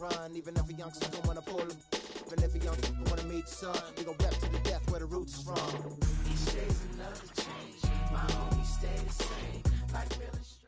run. Even if a youngster don't wanna pull him, even if a youngster don't wanna meet son, we gon' rap to the death where the roots is from. Each day's another change, my homies stay the same. Life feeling straight.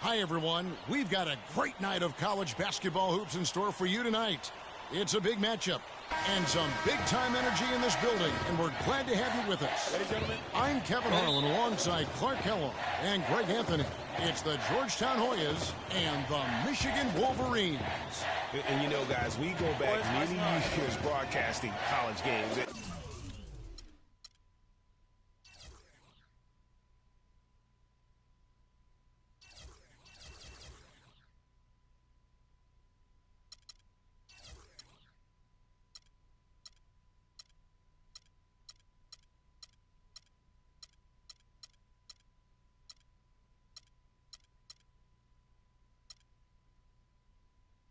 Hi, everyone. We've got a great night of college basketball hoops in store for you tonight. It's a big matchup and some big-time energy in this building, and we're glad to have you with us. Ladies and gentlemen, I'm Kevin Harlan alongside Clark Kellogg and Greg Anthony. It's the Georgetown Hoyas and the Michigan Wolverines. and you know, guys, we go back many years broadcasting college games.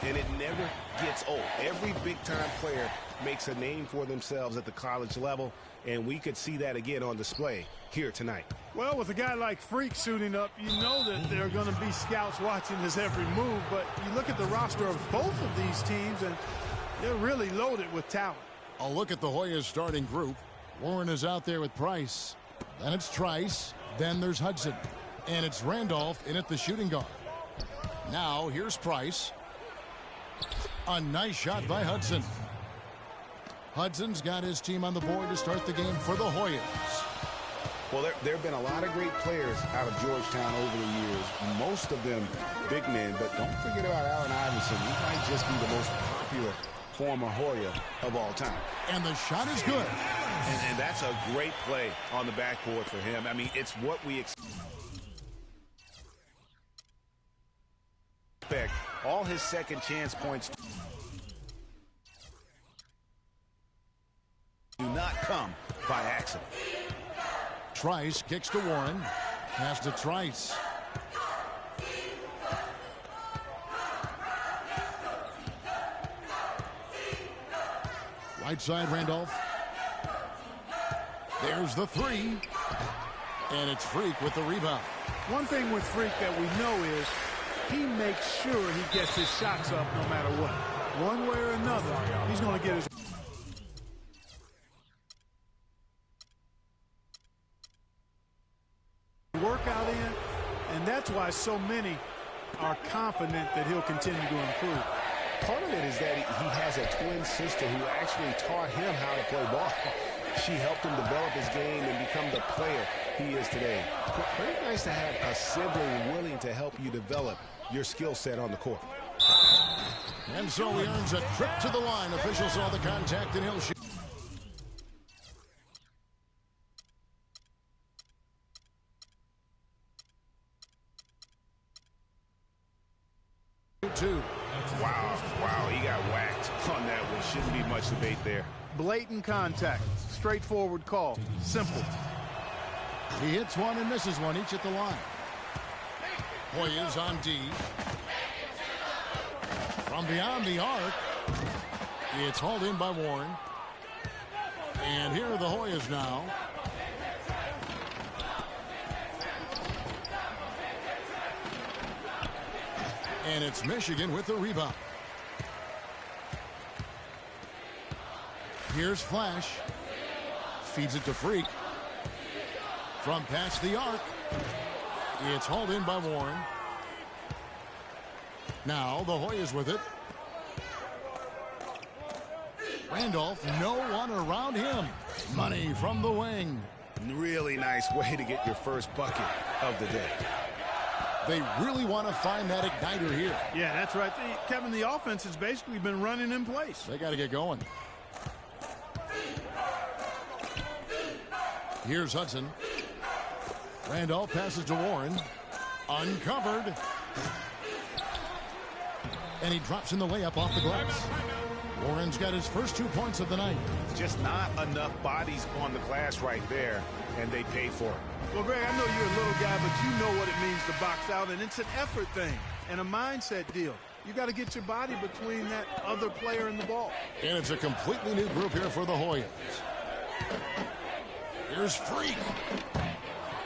And it never gets old. Every big-time player makes a name for themselves at the college level, and we could see that again on display here tonight. Well, with a guy like Freak suiting up, you know that there are going to be scouts watching his every move, but you look at the roster of both of these teams, and they're really loaded with talent. A look at the Hoyas starting group. Warren is out there with Price. Then it's Trice. Then there's Hudson. And it's Randolph in at the shooting guard. Now, here's Price. A nice shot by Hudson. Hudson's got his team on the board to start the game for the Hoyas. Well, there have been a lot of great players out of Georgetown over the years, most of them big men, but don't forget about Allen Iverson. He might just be the most popular former Hoya of all time. And the shot is good. And that's a great play on the backboard for him. I mean, it's what we expect. All his second chance points do not come by accident. Trice kicks to Warren. Pass to Trice. Right side, Randolph. There's the three. And it's Freak with the rebound. One thing with Freak that we know is he makes sure he gets his shots up no matter what. One way or another, he's going to get his workout in, and that's why so many are confident that he'll continue to improve. Part of it is that he has a twin sister who actually taught him how to play ball. She helped him develop his game and become the player he is today. Pretty nice to have a sibling willing to help you develop your skill set on the court. And so he earns a trip to the line. Officials saw the contact, and he'll shoot. Two. Wow, he got whacked on that one. Shouldn't be much debate there. Blatant contact, straightforward call, simple. He hits one and misses one, each at the line. Hoyas on D. From beyond the arc, it's hauled in by Warren. And here are the Hoyas now. And it's Michigan with the rebound. Here's Flash. Feeds it to Freak. From past the arc. It's hauled in by Warren. Now the Hoyas with it. Randolph, no one around him. Money from the wing. Really nice way to get your first bucket of the day. They really want to find that igniter here. Yeah, that's right. Kevin, the offense has basically been running in place. They got to get going. Here's Hudson. Randolph passes to Warren. Uncovered. And he drops in the layup off the glass. Warren's got his first 2 points of the night. Just not enough bodies on the glass right there, and they paid for it. Well, Greg, I know you're a little guy, but you know what it means to box out, and it's an effort thing and a mindset deal. You got to get your body between that other player and the ball. And it's a completely new group here for the Hoyas. Here's Freak.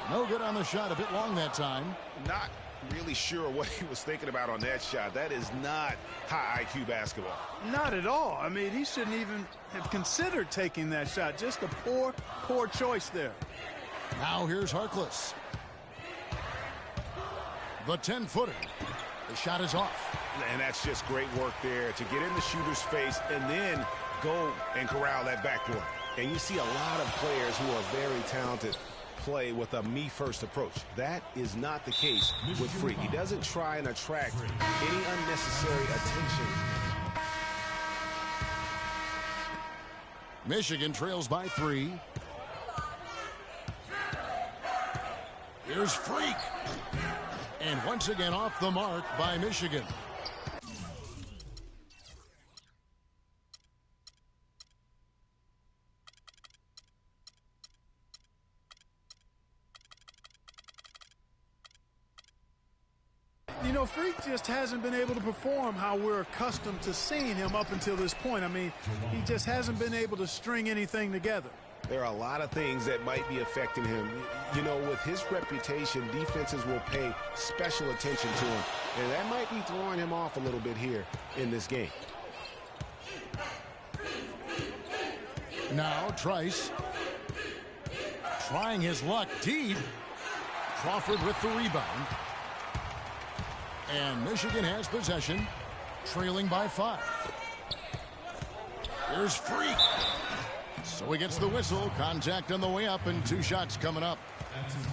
No good on the shot, a bit long that time. Not really sure what he was thinking about on that shot. That is not high IQ basketball. Not at all. I mean, he shouldn't even have considered taking that shot. Just a poor choice there. Now here's Harkless. The 10-footer. The shot is off. And that's just great work there to get in the shooter's face and then go and corral that backboard. And you see a lot of players who are very talented play with a me-first approach. That is not the case with Freak. He doesn't try and attract any unnecessary attention. Michigan trails by 3. Here's Freak. And once again off the mark by Michigan. You know, Freak just hasn't been able to perform how we're accustomed to seeing him up until this point. I mean, he just hasn't been able to string anything together. There are a lot of things that might be affecting him. You know, with his reputation, defenses will pay special attention to him. And that might be throwing him off a little bit here in this game. Now Trice. Trying his luck deep. Crawford with the rebound. And Michigan has possession, trailing by 5. Here's Freak. So he gets the whistle. Contact on the way up, and 2 shots coming up.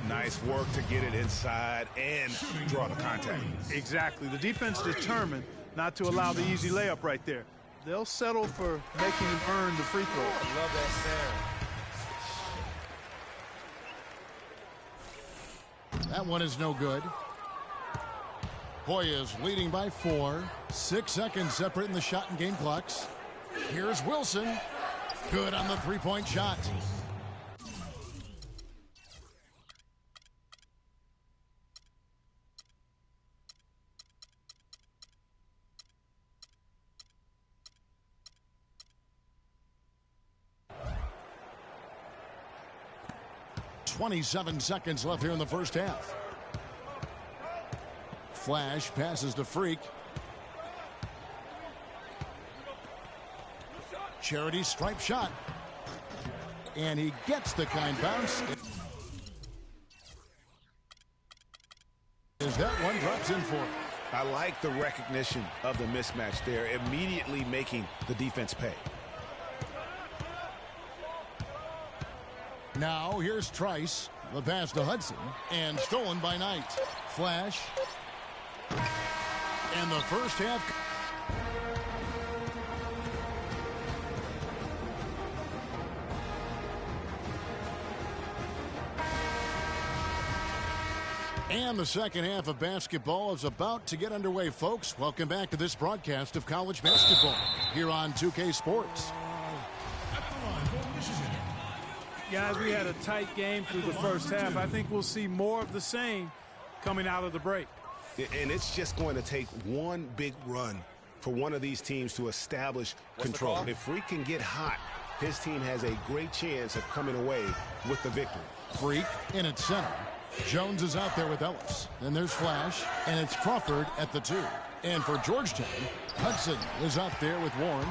Nice work to get it inside and draw the contact. Exactly. The defense determined not to allow the easy layup right there. They'll settle for making him earn the free throw. I love that serve. That one is no good. Hoyas leading by 4. 6 seconds separating the shot and game clocks. Here's Wilson. Good on the 3-point shot. .27 seconds left here in the first half. Flash passes to Freak. Charity stripe shot. And he gets the kind bounce. As that one drops in for him. I like the recognition of the mismatch there, immediately making the defense pay. Now here's Trice. The pass to Hudson. And stolen by Knight. Flash. And the first half. And the second half of basketball is about to get underway, folks. Welcome back to this broadcast of college basketball here on 2K Sports. Guys, we had a tight game through the first half. I think we'll see more of the same coming out of the break. And it's just going to take one big run for one of these teams to establish control. If Freak can get hot, his team has a great chance of coming away with the victory. Freak in at center. Jones is out there with Ellis. Then there's Flash, and it's Crawford at the 2. And for Georgetown, Hudson is out there with Warren.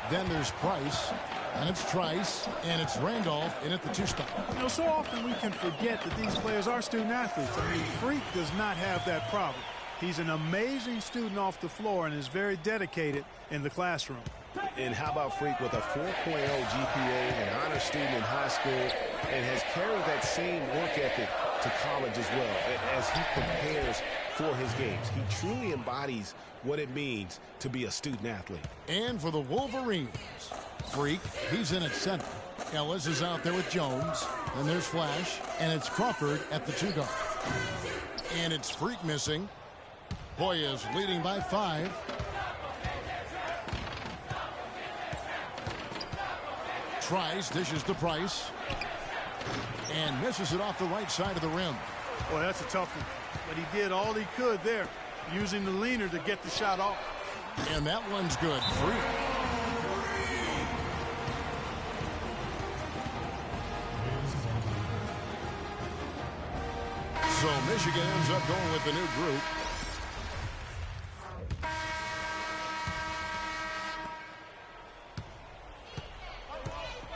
Then there's Price, and it's Trice, and it's Randolph in at the 2 spot. You know, so often we can forget that these players are student athletes. I mean, Freak does not have that problem. He's an amazing student off the floor and is very dedicated in the classroom. And how about Freak with a 4.0 GPA, an honor student in high school, and has carried that same work ethic to college as well as he prepares for his games. He truly embodies what it means to be a student athlete. And for the Wolverines, Freak, he's in at center. Ellis is out there with Jones. Then there's Flash, and it's Crawford at the 2 guard. And it's Freak missing. Hoyas leading by 5. Trice dishes to Price and misses it off the right side of the rim. Boy, that's a tough one. But he did all he could there, using the leaner to get the shot off. And that one's good. Freak. So Michigan ends up going with the new group.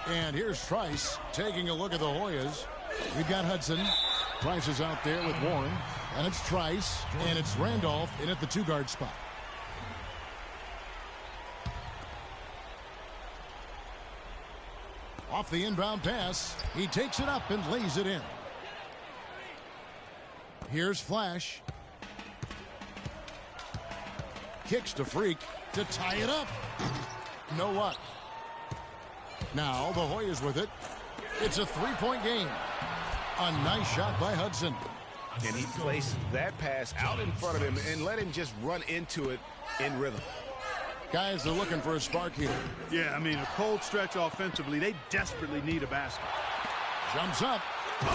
And here's Trice taking a look at the Hoyas. We've got Hudson. Trice is out there with Warren. And it's Trice. And it's Randolph in at the 2 guard spot. Off the inbound pass. He takes it up and lays it in. Here's Flash. Kicks to Freak to tie it up. No luck. Now the Hoyas with it. It's a 3-point game. A nice shot by Hudson. And he placed that pass out in front of him and let him just run into it in rhythm. Guys, they're looking for a spark here. Yeah, I mean, a cold stretch offensively. They desperately need a basket. Jumps up. Oh!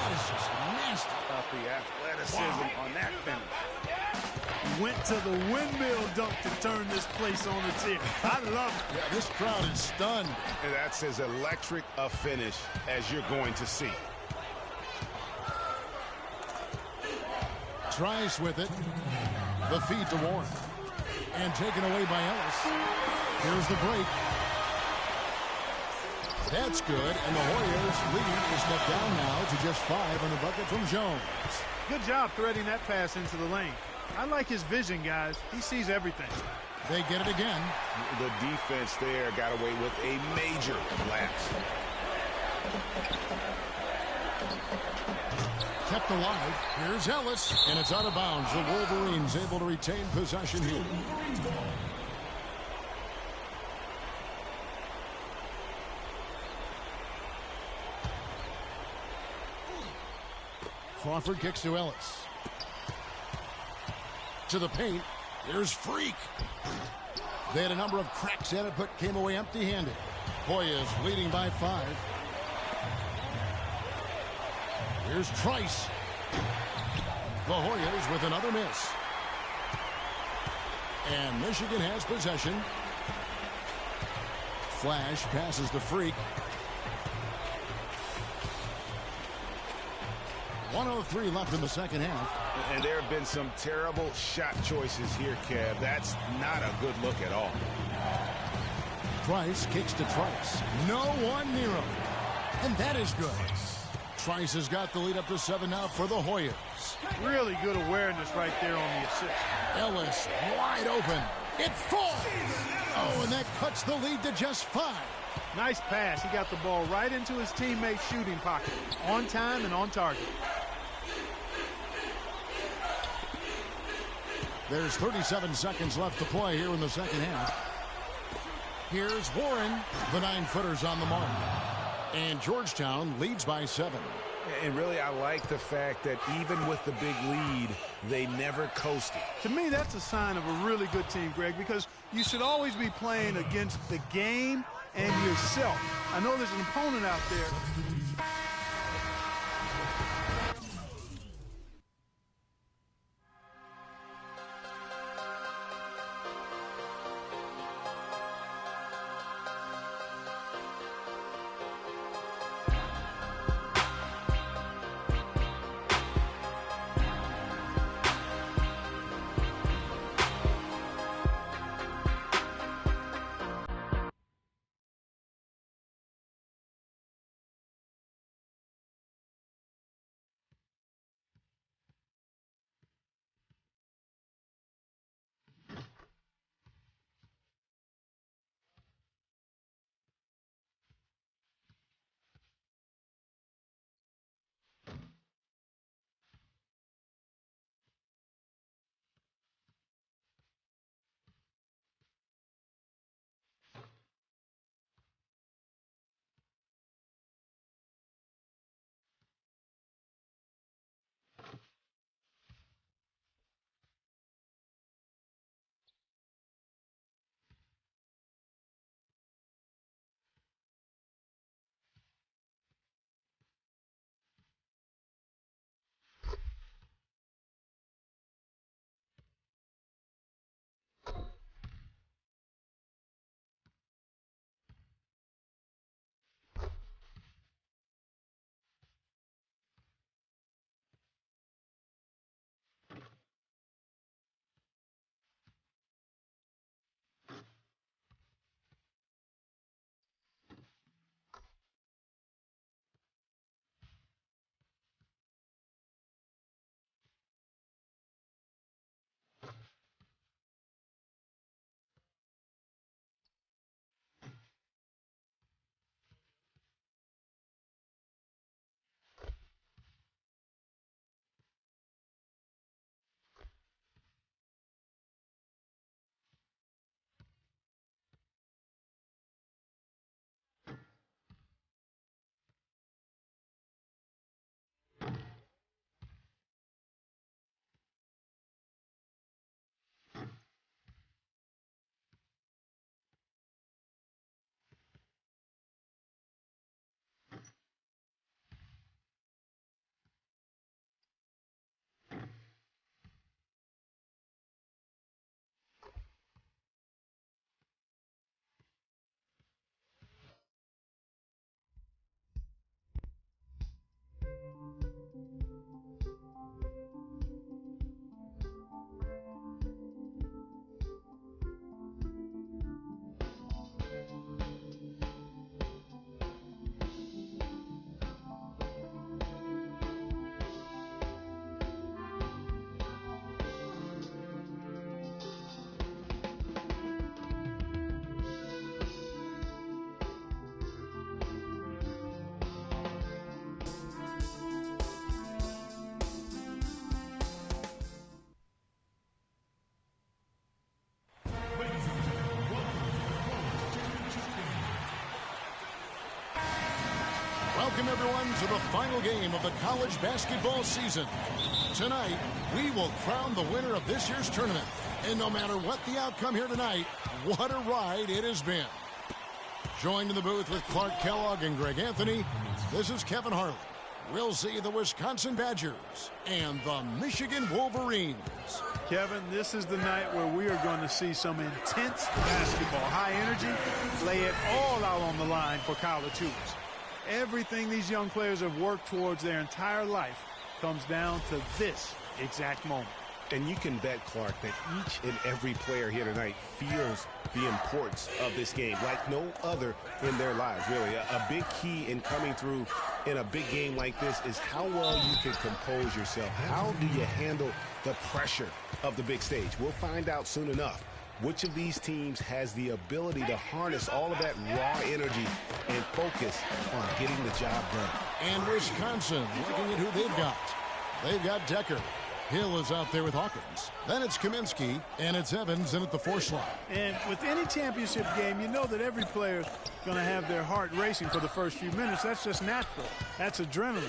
That is just nasty. The athleticism on that finish. Went to the windmill dunk to turn this place on its ear. I love it. Yeah, this crowd is stunned. And that's as electric a finish as you're going to see. Trice with it. The feed to Warren. And taken away by Ellis. Here's the break. That's good. And the Hoyas lead is cut down now to just 5 on the bucket from Jones. Good job threading that pass into the lane. I like his vision, guys. He sees everything. They get it again. The defense there got away with a major lapse. Kept alive. Here's Ellis, and it's out of bounds. The Wolverines able to retain possession here. Crawford kicks to Ellis. To the paint. Here's Freak. They had a number of cracks at it, but came away empty-handed. Hoyas leading by 5. Here's Trice. The Hoyas with another miss. And Michigan has possession. Flash passes to Freak. 1:03 left in the second half. And there have been some terrible shot choices here, Kev. That's not a good look at all. Trice kicks to Trice. No one near him. And that is good. Trice has got the lead up to 7 now for the Hoyas. Really good awareness right there on the assist. Ellis wide open. It falls. Oh, and that cuts the lead to just 5. Nice pass. He got the ball right into his teammate's shooting pocket. On time and on target. There's 37 seconds left to play here in the second half. Here's Warren. The 9-footer's on the mark. And Georgetown leads by 7. And really, I like the fact that even with the big lead, they never coasted. To me, that's a sign of a really good team, Greg, because you should always be playing against the game and yourself. I know there's an opponent out there. Welcome, everyone, to the final game of the college basketball season. Tonight, we will crown the winner of this year's tournament. And no matter what the outcome here tonight, what a ride it has been. Joined in the booth with Clark Kellogg and Greg Anthony, this is Kevin Harlan. We'll see the Wisconsin Badgers and the Michigan Wolverines. Kevin, this is the night where we are going to see some intense basketball. High energy, lay it all out on the line for college hoops. Everything these young players have worked towards their entire life comes down to this exact moment. And you can bet, Clark, that each and every player here tonight feels the importance of this game like no other in their lives, really. A big key in coming through in a big game like this is how well you can compose yourself. How do you handle the pressure of the big stage? We'll find out soon enough which of these teams has the ability to harness all of that raw energy and focus on getting the job done. And Wisconsin, looking at who they've got. They've got Decker. Hill is out there with Hawkins. Then it's Kaminsky, and it's Evans in at the 4 slot. And with any championship game, you know that every player's going to have their heart racing for the first few minutes. That's just natural. That's adrenaline.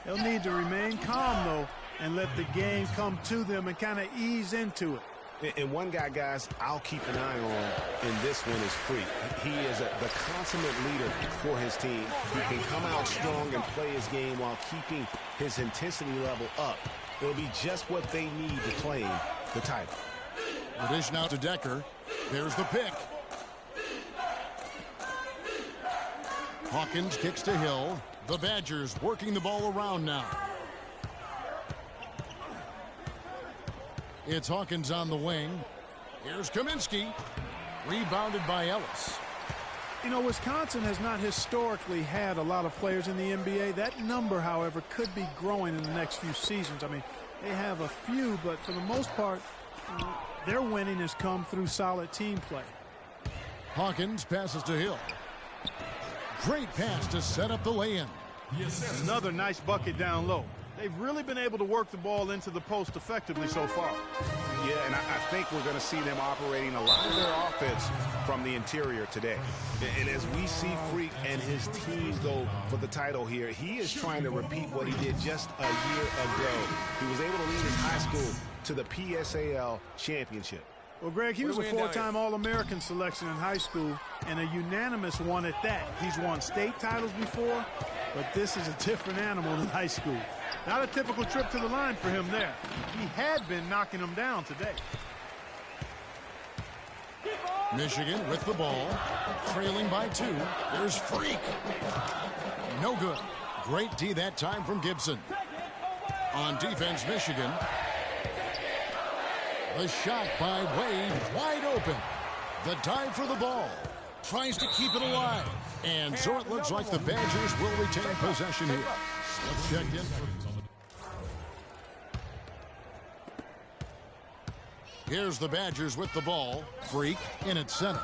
They'll need to remain calm, though, and let the game come to them and kind of ease into it. And one guy, guys, I'll keep an eye on in this one is Freak. He is the consummate leader for his team. He can come out strong and play his game while keeping his intensity level up. It'll be just what they need to claim the title. The dish now to Decker. There's the pick. Hawkins kicks to Hill. The Badgers working the ball around now. It's Hawkins on the wing. Here's Kaminsky. Rebounded by Ellis. You know, Wisconsin has not historically had a lot of players in the NBA. That number, however, could be growing in the next few seasons. I mean, they have a few, but for the most part, their winning has come through solid team play. Hawkins passes to Hill. Great pass to set up the lay-in. Yes, another nice bucket down low. They've really been able to work the ball into the post effectively so far. Yeah, and I think we're going to see them operating a lot of their offense from the interior today. And as we see Freak and his team go for the title here, he is trying to repeat what he did just a year ago. He was able to lead his high school to the PSAL championship. Well, Greg, he was a four-time All-American selection in high school and a unanimous one at that. He's won state titles before, but this is a different animal than high school. Not a typical trip to the line for him there. He had been knocking them down today. Michigan with the ball, trailing by 2. There's Freak. No good. Great D that time from Gibson. On defense, Michigan. The shot by Wade, wide open. The dive for the ball. Tries to keep it alive. And so it looks like the Badgers will retain possession here. Let's check in. Here's the Badgers with the ball. Freak in at center.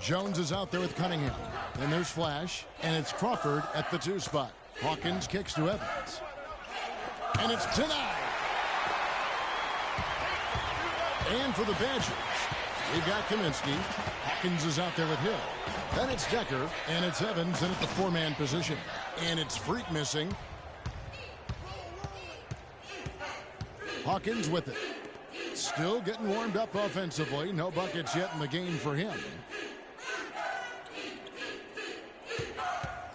Jones is out there with Cunningham. Then there's Flash, and it's Crawford at the 2 spot. Hawkins kicks to Evans. And it's denied. And for the Badgers, we've got Kaminsky. Hawkins is out there with Hill. Then it's Decker, and it's Evans in at the 4-man position. And it's Freak missing. Hawkins with it. Still getting warmed up offensively. No buckets yet in the game for him.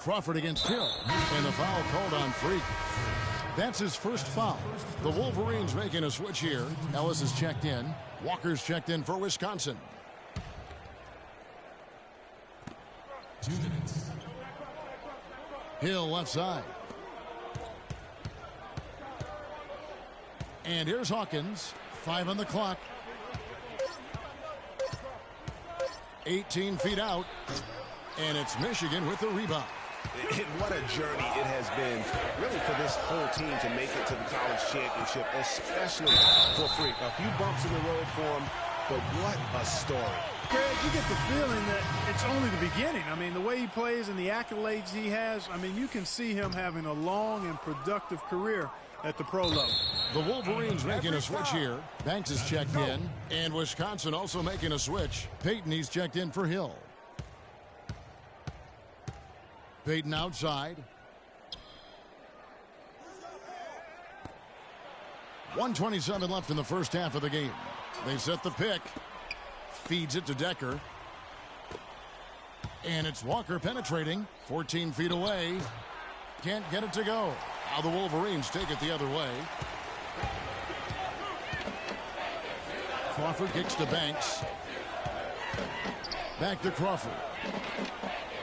Crawford against Hill. And the foul called on Freak. That's his first foul. The Wolverines making a switch here. Ellis is checked in. Walker's checked in for Wisconsin. 2 minutes. Hill left side. And here's Hawkins. 5 on the clock. 18 feet out. And it's Michigan with the rebound. And what a journey it has been, really, for this whole team to make it to the college championship, especially for Freak. A few bumps in the road for him, but what a story. Greg, you get the feeling that it's only the beginning. I mean, the way he plays and the accolades he has, I mean, you can see him having a long and productive career at the pro level. The Wolverines making a switch here. Banks is checked in. And Wisconsin also making a switch. Peyton, he's checked in for Hill. Peyton outside. 1:27 left in the first half of the game. They set the pick. Feeds it to Decker. And it's Walker penetrating. 14 feet away. Can't get it to go. Now the Wolverines take it the other way. Crawford kicks to Banks. Back to Crawford.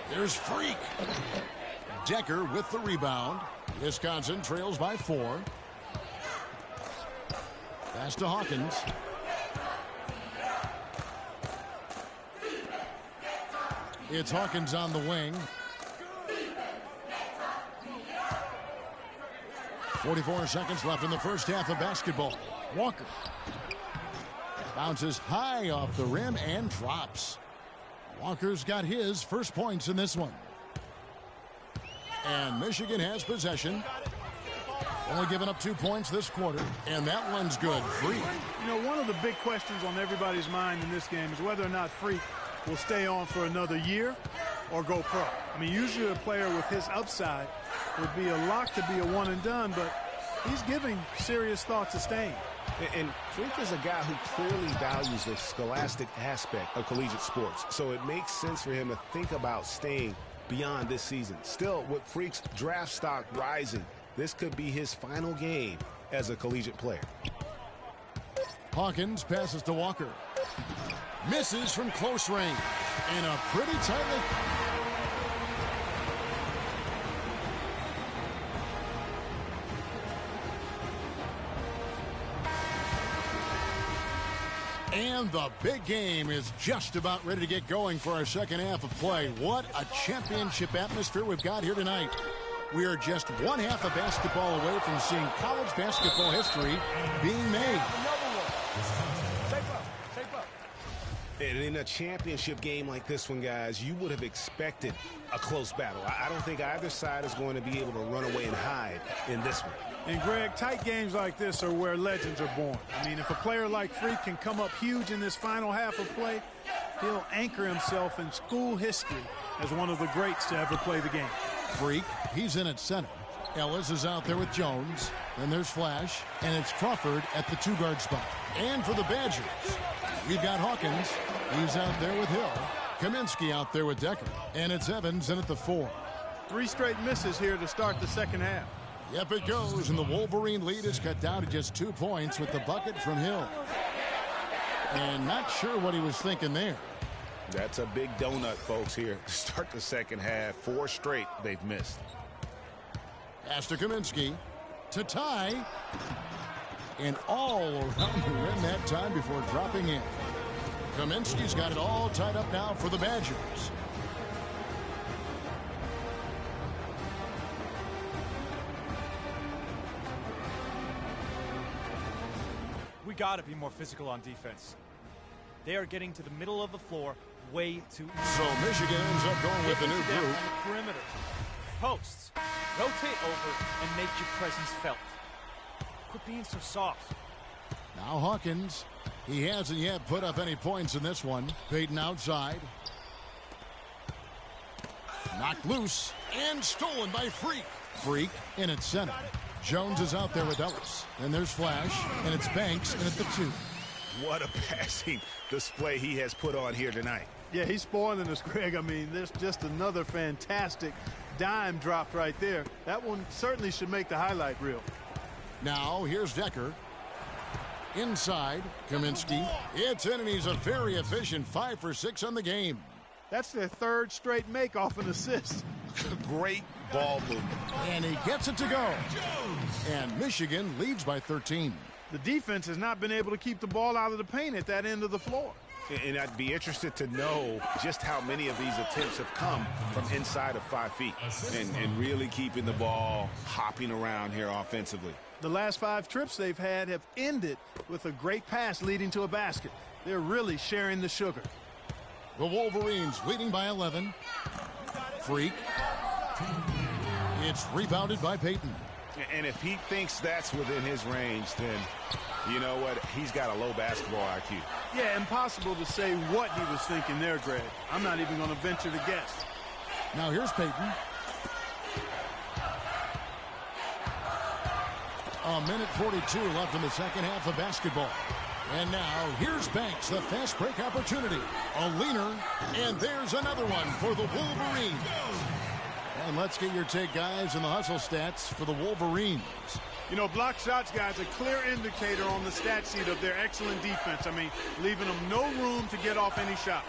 There's Freak. Decker with the rebound. Wisconsin trails by 4. Pass to Hawkins. It's Hawkins on the wing. 44 seconds left in the first half of basketball. Walker bounces high off the rim and drops. Walker's got his first points in this one. And Michigan has possession. Only giving up 2 points this quarter, and that one's good. Freak. You know, one of the big questions on everybody's mind in this game is whether or not Freak will stay on for another year or go pro. I mean, usually a player with his upside would be a lock to be a one and done, but he's giving serious thought to staying. And Freak is a guy who clearly values the scholastic aspect of collegiate sports, so it makes sense for him to think about staying beyond this season. Still, with Freak's draft stock rising, this could be his final game as a collegiate player. Hawkins passes to Walker. Misses from close range. And a pretty tightly... And the big game is just about ready to get going for our second half of play. What a championship atmosphere we've got here tonight. We are just one half of basketball away from seeing college basketball history being made. And in a championship game like this one, guys, you would have expected a close battle. I don't think either side is going to be able to run away and hide in this one. And, Greg, tight games like this are where legends are born. I mean, if a player like Freak can come up huge in this final half of play, he'll anchor himself in school history as one of the greats to ever play the game. Freak, he's in at center. Ellis is out there with Jones. Then there's Flash, and it's Crawford at the two-guard spot. And for the Badgers, we've got Hawkins. He's out there with Hill. Kaminsky out there with Decker. And it's Evans in at the 4. 3 straight misses here to start the second half. Yep, it goes, and the Wolverine lead is cut down to just 2 points with the bucket from Hill. And not sure what he was thinking there. That's a big donut, folks, here to start the second half. 4 straight they've missed. Pass to Kaminsky to tie. And all around the rim that time before dropping in. Kaminsky's got it all tied up now for the Badgers. We got to be more physical on defense. They are getting to the middle of the floor way too easy. So Michigan ends up going with the new group. On the perimeter. Posts. Rotate over and make your presence felt. Quit being so soft. Now Hawkins. He hasn't yet put up any points in this one. Payton outside. Knocked loose and stolen by Freak. Freak in at center. Jones is out there with Ellis. And there's Flash, and it's Banks in at the 2. What a passing display he has put on here tonight. Yeah, he's spoiling us, Greg. I mean, there's just another fantastic dime drop right there. That one certainly should make the highlight reel. Now here's Decker. Inside, Kaminsky. It's in, and he's a very efficient 5 for 6 on the game. That's their 3rd straight make off an assist. Great ball movement. And he gets it to go. And Michigan leads by 13. The defense has not been able to keep the ball out of the paint at that end of the floor. And I'd be interested to know just how many of these attempts have come from inside of 5 feet and really keeping the ball hopping around here offensively. The last 5 trips they've had have ended with a great pass leading to a basket. They're really sharing the sugar. The Wolverines leading by 11. Freak. It's rebounded by Payton. And if he thinks that's within his range, then you know what? He's got a low basketball IQ. Yeah, impossible to say what he was thinking there, Greg. I'm not even going to venture to guess. Now here's Payton. A minute 42 left in the second half of basketball. And now here's Banks, the fast break opportunity. A leaner, and there's another one for the Wolverines. And let's get your take, guys, in the hustle stats for the Wolverines. You know, block shots, guys, a clear indicator on the stat sheet of their excellent defense. I mean, leaving them no room to get off any shots.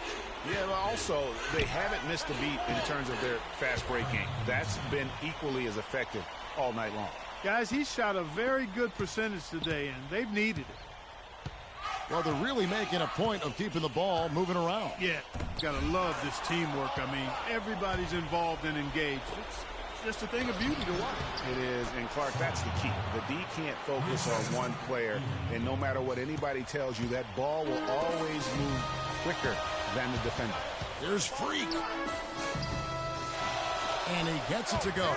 Yeah, but also, they haven't missed a beat in terms of their fast break game. That's been equally as effective all night long. Guys, he shot a very good percentage today, and they've needed it. Well, they're really making a point of keeping the ball moving around. Yeah, gotta love this teamwork. I mean, everybody's involved and engaged. It's just a thing of beauty to watch. It is, and Clark, that's the key. The D can't focus on one player, and no matter what anybody tells you, that ball will always move quicker than the defender. Here's Freak. And he gets it to go.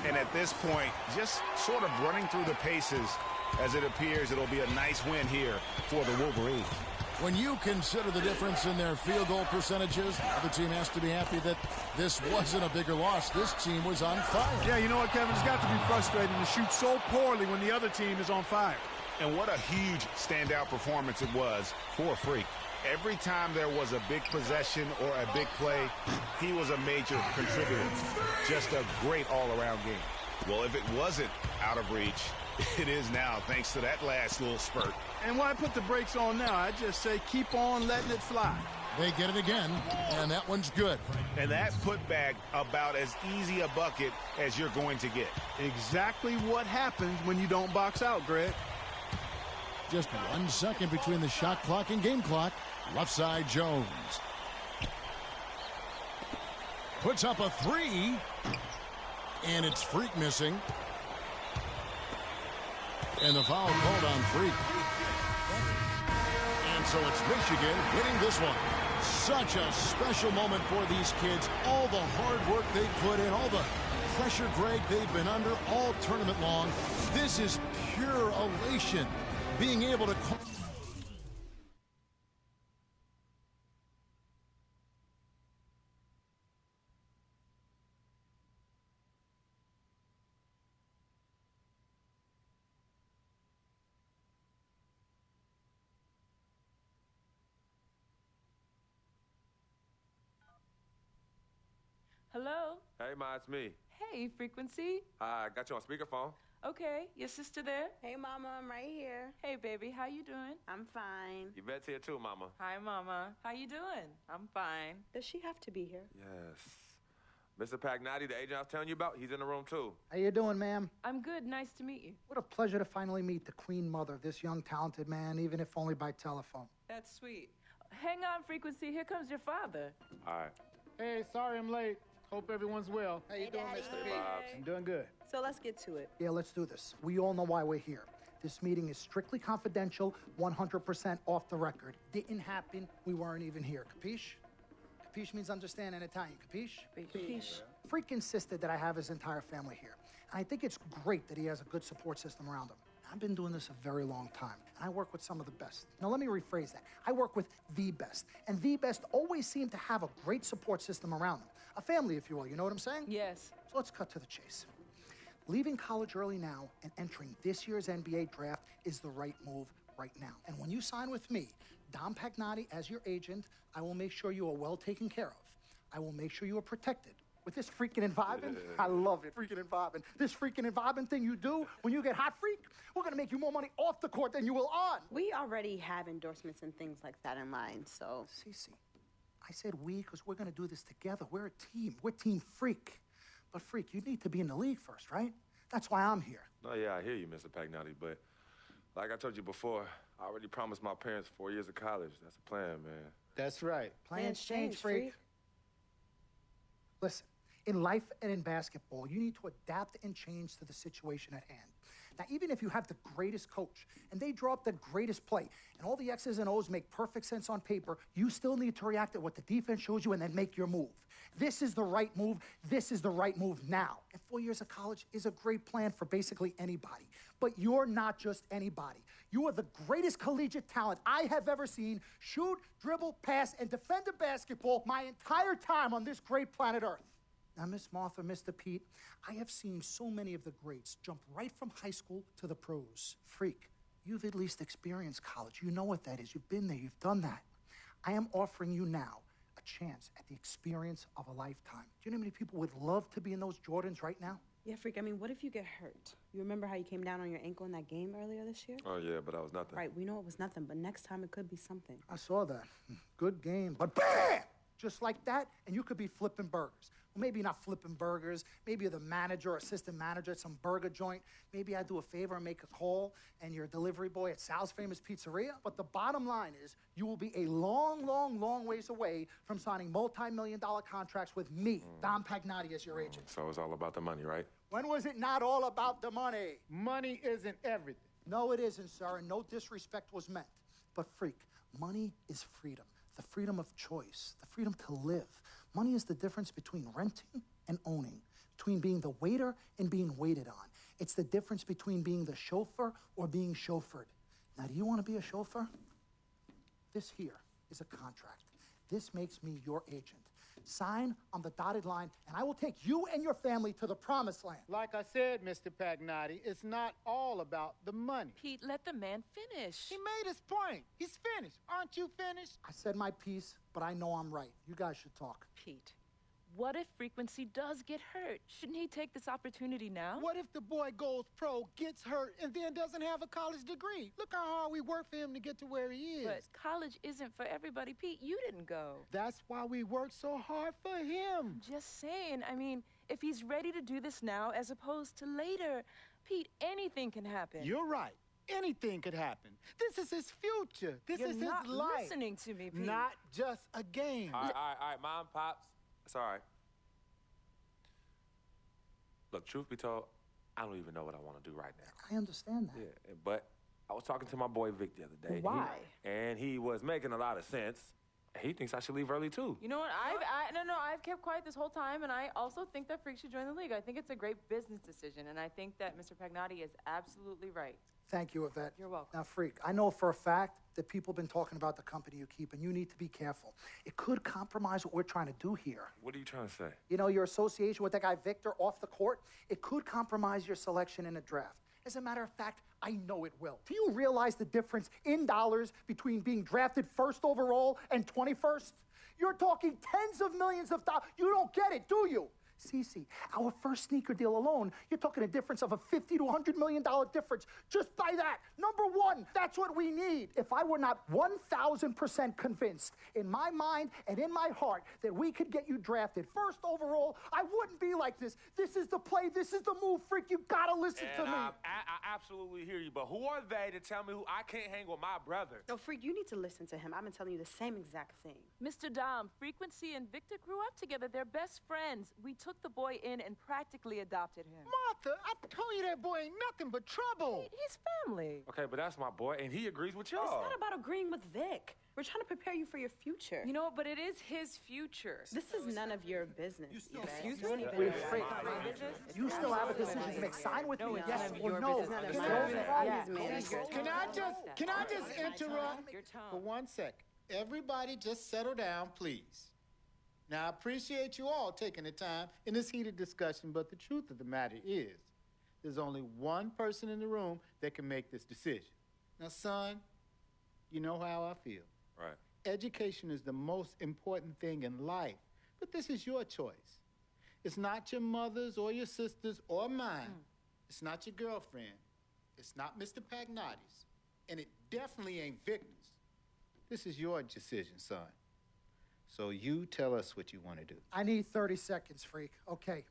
And at this point, just sort of running through the paces, as it appears it'll be a nice win here for the Wolverines. When you consider the difference in their field goal percentages, the other team has to be happy that this wasn't a bigger loss. This team was on fire. Yeah, you know what, Kevin? It's got to be frustrating to shoot so poorly when the other team is on fire. And what a huge standout performance it was for Freak. Every time there was a big possession or a big play, he was a major contributor. Just a great all-around game. Well, if it wasn't out of reach, it is now, thanks to that last little spurt. And why put the brakes on now? I just say keep on letting it fly. They get it again, and that one's good. And that putback about as easy a bucket as you're going to get. Exactly what happens when you don't box out, Greg. Just 1 second between the shot clock and game clock. Left side, Jones. Puts up a three. And it's Freak missing. And the foul called on Freak. And so it's Michigan winning this one. Such a special moment for these kids. All the hard work they put in, all the pressure, Greg, they've been under all tournament long. This is pure elation. Being able to... Hello? Hey, Ma, it's me. Hey, Frequency. I got you on speakerphone. Okay, your sister there? Hey, Mama, I'm right here. Hey, baby, how you doing? I'm fine. Yvette's here too, Mama. Hi, Mama. How you doing? I'm fine. Does she have to be here? Yes. Mr. Pagnotti, the agent I was telling you about, he's in the room too. How you doing, ma'am? I'm good. Nice to meet you. What a pleasure to finally meet the Queen Mother of this young, talented man, even if only by telephone. That's sweet. Hang on, Frequency. Here comes your father. All right. Hey, sorry I'm late. Hope everyone's well. How you doing, Daddy. Mr. P? I'm doing good. So let's get to it. Yeah, let's do this. We all know why we're here. This meeting is strictly confidential, 100% off the record. Didn't happen. We weren't even here. Capiche? Capiche means understand in Italian. Capiche? Capiche. Freak insisted that I have his entire family here. And I think it's great that he has a good support system around him. I've been doing this a very long time, and I work with some of the best. Now, let me rephrase that. I work with the best, and the best always seem to have a great support system around them. A family, if you will, you know what I'm saying? Yes. So let's cut to the chase. Leaving college early now and entering this year's NBA draft is the right move right now. And when you sign with me, Dom Pagnotti, as your agent, I will make sure you are well taken care of. I will make sure you are protected. With this freaking environment, I love it, freaking environment. This freaking environment thing you do when you get hot, Freak, we're gonna make you more money off the court than you will on. We already have endorsements and things like that in line, so. Cece, I said we because we're gonna do this together. We're a team. We're Team Freak. But Freak, you need to be in the league first, right? That's why I'm here. No, yeah, I hear you, Mr. Pagnotti, but like I told you before, I already promised my parents 4 years of college. That's a plan, man. That's right. Plans change, Freak. Listen, in life and in basketball, you need to adapt and change to the situation at hand. Now, even if you have the greatest coach and they draw up the greatest play and all the X's and O's make perfect sense on paper, you still need to react to what the defense shows you and then make your move. This is the right move. This is the right move now. And 4 years of college is a great plan for basically anybody. But you're not just anybody. You are the greatest collegiate talent I have ever seen shoot, dribble, pass, and defend a basketball my entire time on this great planet Earth. Now, Miss Martha, Mr. Pete, I have seen so many of the greats jump right from high school to the pros. Freak, you've at least experienced college. You know what that is. You've been there. You've done that. I am offering you now a chance at the experience of a lifetime. Do you know how many people would love to be in those Jordans right now? Yeah, Freak, I mean, what if you get hurt? You remember how you came down on your ankle in that game earlier this year? Oh, yeah, but that was nothing. Right, we know it was nothing, but next time it could be something. I saw that. Good game. But bam! Just like that, and you could be flipping burgers. Well, maybe not flipping burgers. Maybe you're the manager or assistant manager at some burger joint. Maybe I do a favor and make a call, and you're a delivery boy at Sal's Famous Pizzeria. But the bottom line is, you will be a long, long, long ways away from signing multi-million-dollar contracts with me, Dom Pagnotti, as your agent. So it's all about the money, right? When was it not all about the money? Money isn't everything. No, it isn't, sir, and no disrespect was meant. But Freak, money is freedom. The freedom of choice, the freedom to live. Money is the difference between renting and owning, between being the waiter and being waited on. It's the difference between being the chauffeur or being chauffeured. Now, do you want to be a chauffeur? This This here is a contract. This makes me your agent. Sign on the dotted line, and I will take you and your family to the promised land. Like I said, Mr. Pagnotti, it's not all about the money. Pete, let the man finish. He made his point. He's finished. Aren't you finished? I said my piece, but I know I'm right. You guys should talk. Pete, what if Frequency does get hurt? Shouldn't he take this opportunity now? What if the boy goes pro, gets hurt, and then doesn't have a college degree? Look how hard we work for him to get to where he is. But college isn't for everybody. Pete, you didn't go. That's why we work so hard for him. Just saying. I mean, if he's ready to do this now as opposed to later, Pete, anything can happen. You're right. Anything could happen. This is his future. This You're is not his life. listening to me, Pete. Not just a game. All right, Mom, Pops. It's all right. Look, truth be told, I don't even know what I want to do right now. I understand that. Yeah, but I was talking to my boy Vic the other day. Why? And he was making a lot of sense. He thinks I should leave early, too. You know what? I've kept quiet this whole time, and I also think that Freak should join the league. I think it's a great business decision, and I think that Mr. Pagnotti is absolutely right. Thank you, Yvette. You're welcome. Now, Freak, I know for a fact that people have been talking about the company you keep, and you need to be careful. It could compromise what we're trying to do here. What are you trying to say? You know, your association with that guy Victor off the court, it could compromise your selection in a draft. As a matter of fact, I know it will. Do you realize the difference in dollars between being drafted first overall and 21st? You're talking tens of millions of dollars. You don't get it, do you? Cece, our first sneaker deal alone, you're talking a difference of a $50 to $100 million difference just by that. Number one, that's what we need. If I were not 1,000% convinced in my mind and in my heart that we could get you drafted first overall, I wouldn't be like this. This is the play. This is the move, Freak. You gotta listen to me. I absolutely hear you, but who are they to tell me who I can't hang with my brother? No, Freak, you need to listen to him. I've been telling you the same exact thing. Mr. Dom, Frequency and Victor grew up together. They're best friends. We took the boy in and practically adopted him. Martha, I told you that boy ain't nothing but trouble. He's family. Okay, but that's my boy, and he agrees with y'all. It's not about agreeing with Vic. We're trying to prepare you for your future. You know what? But it is his future. This is none of your business. Excuse Don't me? even Wait, know Freak, why. you still have a decision to make. Sign with me, yes or no. It's none of Can your I- business. Can I just interrupt Your tone. for 1 second? Everybody just settle down, please. Now, I appreciate you all taking the time in this heated discussion, but the truth of the matter is, there's only one person in the room that can make this decision. Now, son, you know how I feel. Right. Education is the most important thing in life, but this is your choice. It's not your mother's or your sister's or mine. It's not your girlfriend. It's not Mr. Pagnotti's. And it definitely ain't Victor's. This is your decision, son. So you tell us what you want to do. I need 30 seconds, Freak. Okay.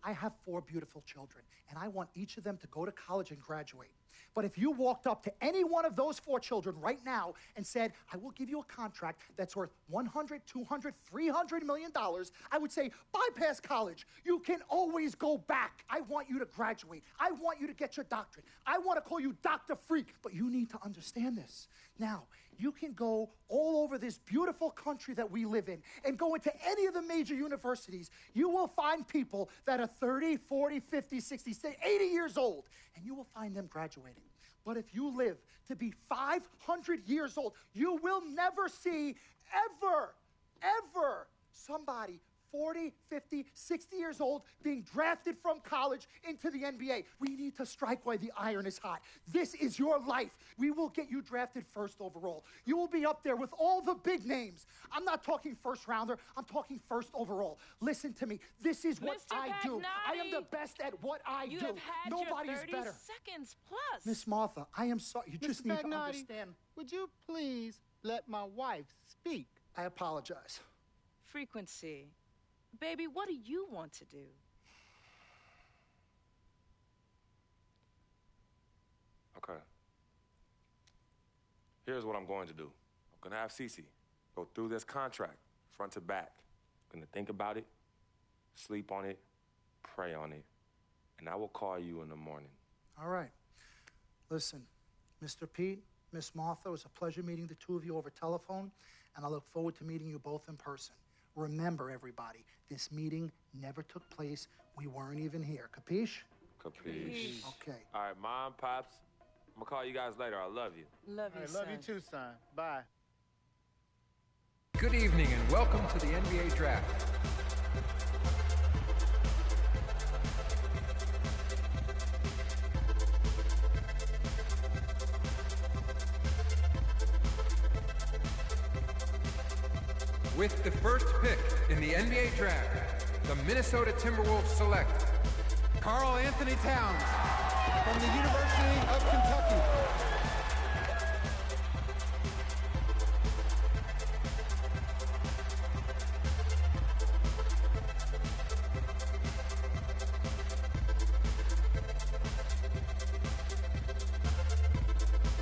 I have 4 beautiful children, and I want each of them to go to college and graduate. But if you walked up to any one of those 4 children right now and said, I will give you a contract that's worth $100, $200, $300 million, I would say, bypass college. You can always go back. I want you to graduate. I want you to get your doctorate. I want to call you Dr. Freak, but you need to understand this. Now, you can go all over this beautiful country that we live in and go into any of the major universities. You will find people that are 30, 40, 50, 60, 80 years old, and you will find them graduating. But if you live to be 500 years old, you will never see ever somebody 40, 50, 60 years old being drafted from college into the NBA. We need to strike while the iron is hot. This is your life. We will get you drafted first overall. You will be up there with all the big names. I'm not talking first rounder. I'm talking first overall. Listen to me. This is what Mr. I do. I am the Pagnotti, best at what I You do. have had Nobody your is 30 better. seconds plus. Miss Martha, I am sorry. You just Mr. need to Pagnotti, understand. would you please let my wife speak? I apologize. Frequency. Baby, what do you want to do? Okay. Here's what I'm going to do. I'm going to have Cece go through this contract, front to back. I'm going to think about it, sleep on it, pray on it, and I will call you in the morning. All right. Listen, Mr. Pete, Miss Martha, it was a pleasure meeting the two of you over telephone, and I look forward to meeting you both in person. Remember, everybody, this meeting never took place. We weren't even here. Capiche? Capiche. Okay. All right, Mom, Pops, I'm going to call you guys later. I love you. Love you, I son. love you too, son. Bye. Good evening and welcome to the NBA Draft. With the first pick in the NBA Draft, the Minnesota Timberwolves select Karl Anthony Towns from the University of Kentucky.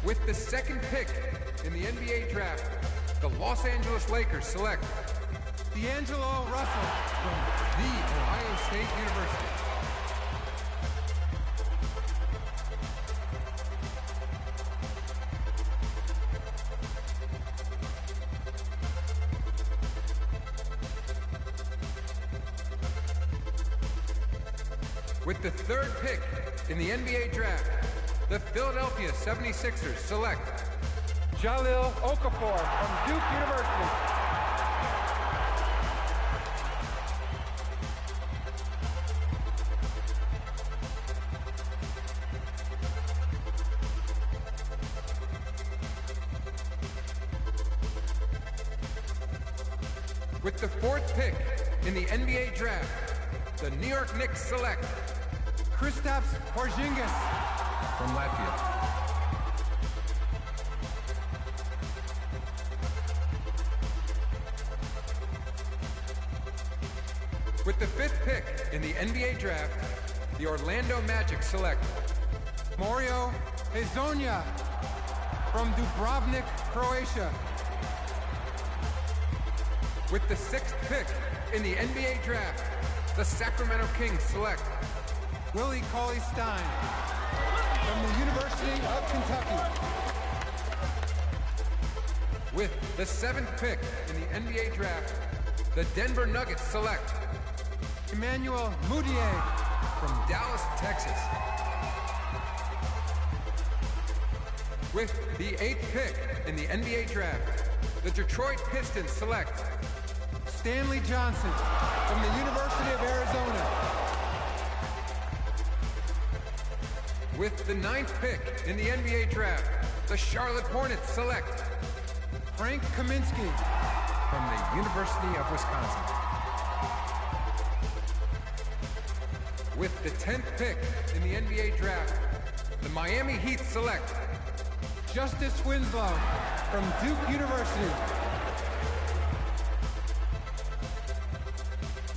With the second pick in the NBA Draft, the Los Angeles Lakers select D'Angelo Russell from The Ohio State University. With the third pick in the NBA Draft, the Philadelphia 76ers select Jahlil Okafor from Duke University. With the fourth pick in the NBA Draft, the New York Knicks select Kristaps Porzingis from Latvia. With the fifth pick in the NBA Draft, the Orlando Magic select Mario Hezonja from Dubrovnik, Croatia. With the sixth pick in the NBA Draft, the Sacramento Kings select Willie Cauley-Stein from the University of Kentucky. With the seventh pick in the NBA Draft, the Denver Nuggets select Emmanuel Mudiay from Dallas, Texas. With the eighth pick in the NBA Draft, the Detroit Pistons select Stanley Johnson from the University of Arizona. With the ninth pick in the NBA Draft, the Charlotte Hornets select Frank Kaminsky from the University of Wisconsin. With the 10th pick in the NBA Draft, the Miami Heat select Justice Winslow from Duke University.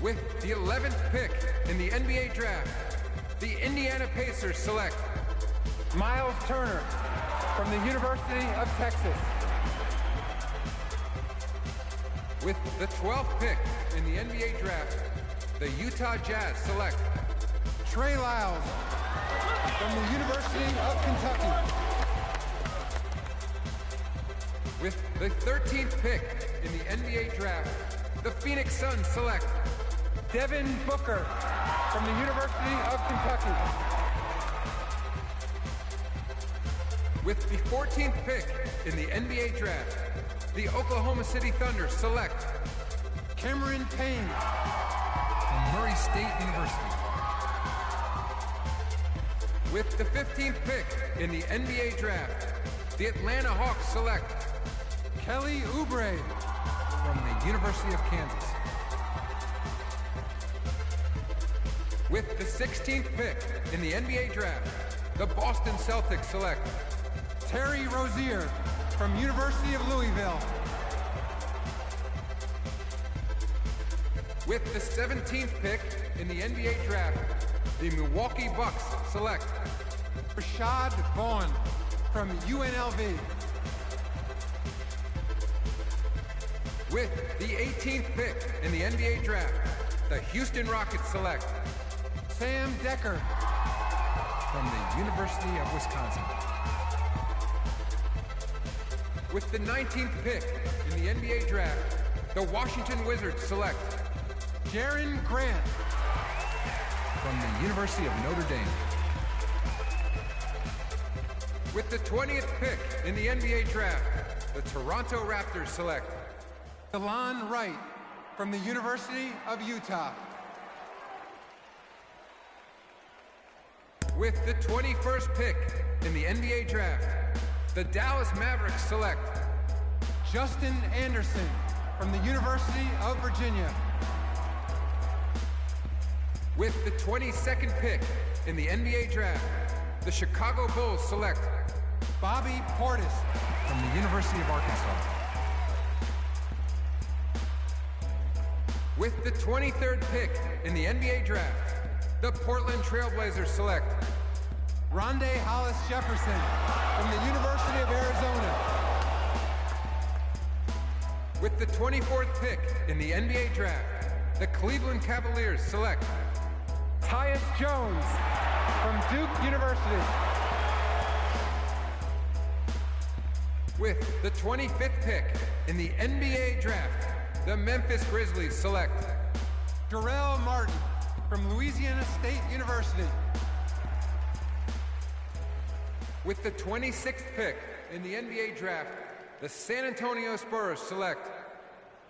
With the 11th pick in the NBA Draft, the Indiana Pacers select Miles Turner from the University of Texas. With the 12th pick in the NBA Draft, the Utah Jazz select Trey Lyles from the University of Kentucky. With the 13th pick in the NBA Draft, the Phoenix Suns select Devin Booker from the University of Kentucky. With the 14th pick in the NBA Draft, the Oklahoma City Thunder select Cameron Payne from Murray State University. With the 15th pick in the NBA Draft, the Atlanta Hawks select Kelly Oubre from the University of Kansas. With the 16th pick in the NBA Draft, the Boston Celtics select Terry Rozier from University of Louisville. With the 17th pick in the NBA Draft, the Milwaukee Bucks select Rashad Vaughn from UNLV. With the 18th pick in the NBA Draft, the Houston Rockets select Sam Decker from the University of Wisconsin. With the 19th pick in the NBA Draft, the Washington Wizards select Jaren Grant from the University of Notre Dame. With the 20th pick in the NBA Draft, the Toronto Raptors select Delon Wright from the University of Utah. With the 21st pick in the NBA draft, the Dallas Mavericks select Justin Anderson from the University of Virginia. With the 22nd pick in the NBA draft, the Chicago Bulls select Bobby Portis from the University of Arkansas. With the 23rd pick in the NBA draft, the Portland Trailblazers select Rondé Hollis Jefferson from the University of Arizona. With the 24th pick in the NBA draft, the Cleveland Cavaliers select Tyus Jones from Duke University. With the 25th pick in the NBA draft, the Memphis Grizzlies select Darrell Martin from Louisiana State University. With the 26th pick in the NBA draft, the San Antonio Spurs select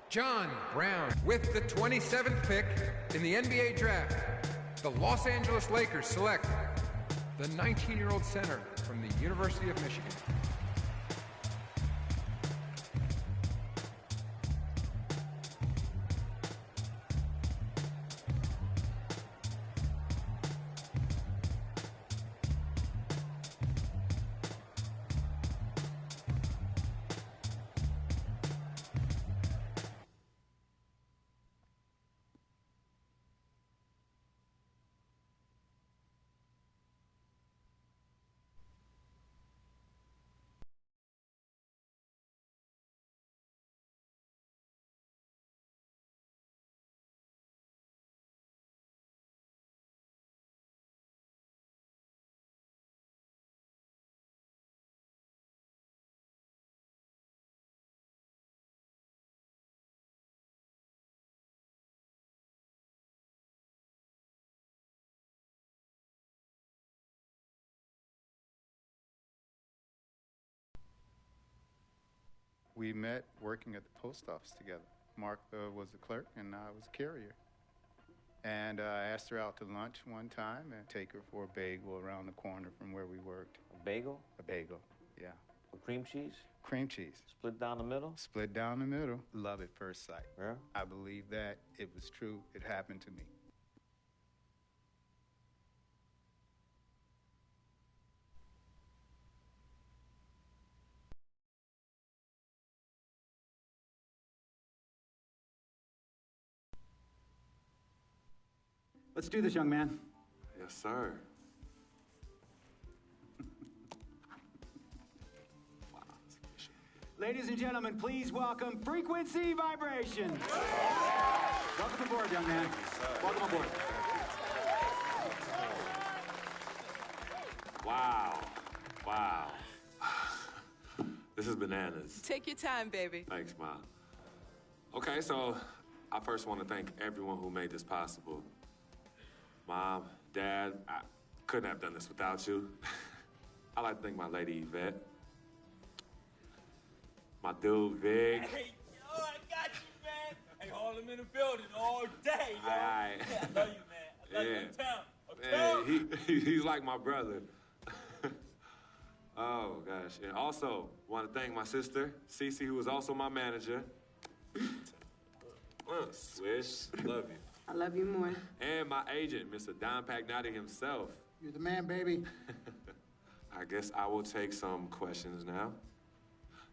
John Brown. With the 27th pick in the NBA draft, the Los Angeles Lakers select the 19-year-old center from the University of Michigan. We met working at the post office together. Mark was the clerk and I was a carrier. And I asked her out to lunch one time and take her for a bagel around the corner from where we worked. A bagel? A bagel, yeah. With cream cheese? Cream cheese. Split down the middle? Split down the middle. Love at first sight. Yeah? I believe that it was true. It happened to me. Let's do this, young man. Yes, sir. Ladies and gentlemen, please welcome Frequency Vibration. Welcome aboard, young man. Welcome aboard. Wow. Wow. This is bananas. Take your time, baby. Thanks, Ma. Okay, so I first want to thank everyone who made this possible. Mom, Dad, I couldn't have done this without you. I'd like to thank my lady Yvette. My dude, Vic. Hey, yo, I got you, man. Hey, Harlem in the building all day, yo. Aye. Yeah, I love you, man. I love you uptown. He's like my brother. Oh, gosh. And also, want to thank my sister, Cece, who is also my manager. Swish, love you. I love you more. And my agent, Mr. Don Pagnotti himself. You're the man, baby. I guess I will take some questions now.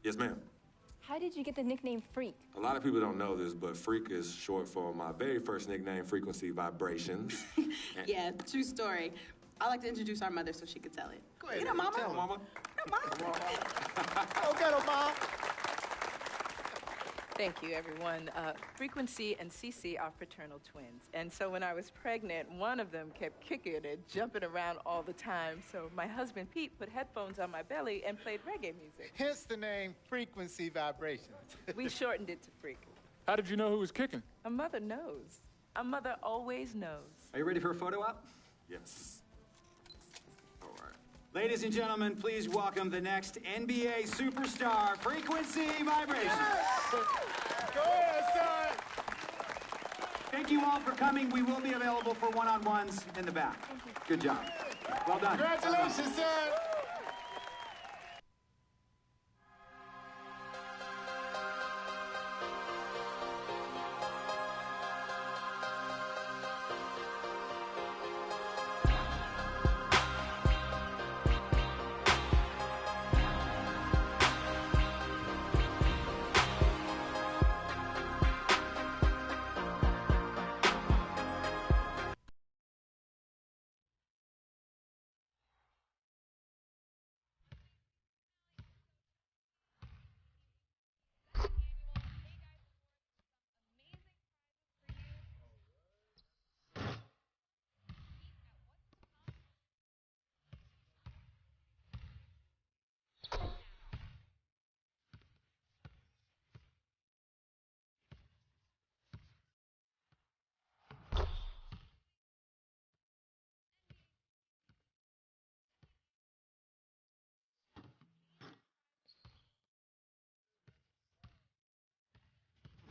Yes, ma'am. How did you get the nickname Freak? A lot of people don't know this, but Freak is short for my very first nickname, Frequency Vibrations. Yeah, true story. I like to introduce our mother so she could tell it. Go ahead. You know, Mama. Tell her, Mama. No, Mama. Go get her, Mom. Thank you, everyone. Frequency and Cece are fraternal twins. And so when I was pregnant, one of them kept kicking and jumping around all the time. So my husband, Pete, put headphones on my belly and played reggae music. Hence the name Frequency Vibrations. We shortened it to Freak. How did you know who was kicking? A mother knows. A mother always knows. Are you ready for a photo op? Yes. All right. Ladies and gentlemen, please welcome the next NBA superstar, Frequency Vibration. Go ahead, son. Thank you all for coming. We will be available for one-on-ones in the back. Good job. Well done. Congratulations, son.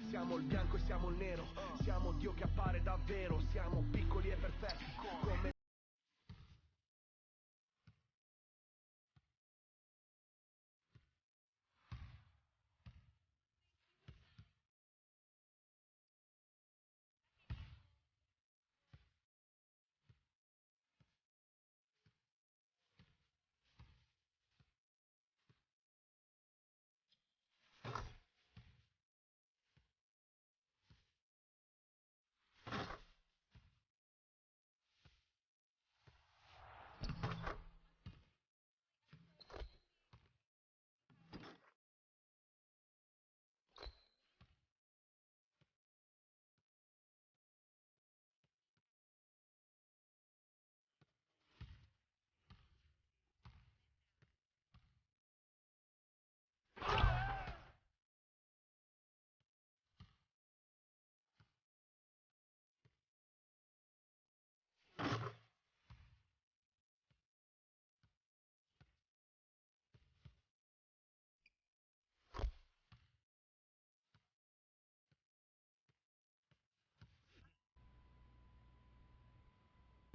Siamo il bianco e siamo il nero, siamo Dio che appare davvero, siamo piccoli e perfetti come